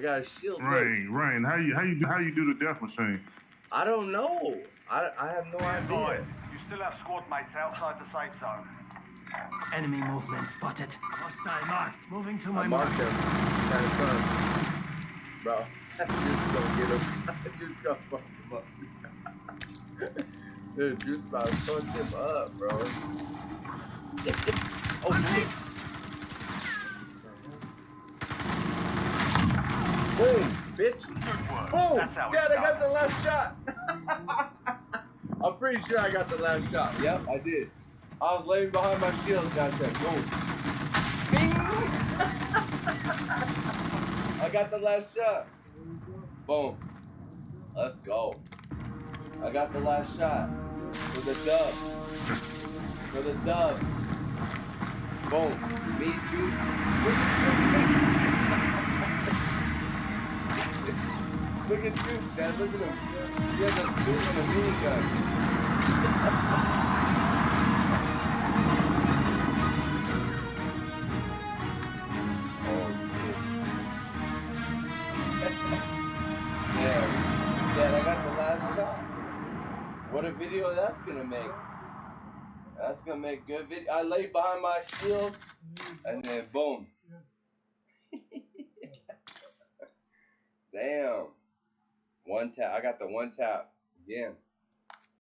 got a shield. Rain. How you do the death machine? I don't know. I have no idea. You still have squad mates outside the safe zone. Enemy movement spotted. Hostile marked. Moving to my I mark. marked him. Kind of fun. Bro, just go get him. Just go fuck him up. Dude, Juice about to fuck him up, bro. Oh, shit. Boom, bitch. Boom. Dad, I got the last shot. I'm pretty sure I got the last shot. Yep, I did. I was laying behind my shield. Got that. Boom. Bing. I got the last shot. Boom. Let's go. I got the last shot. For the dub. For the dub. Boom. Me, Juice. Look at Juice, Dad. Look at him. He has a suit and a minigun. Dad, I got the last shot. What a video that's gonna make. That's gonna make good video. I lay behind my shield and then boom. Damn. One tap. I got the one tap. Yeah.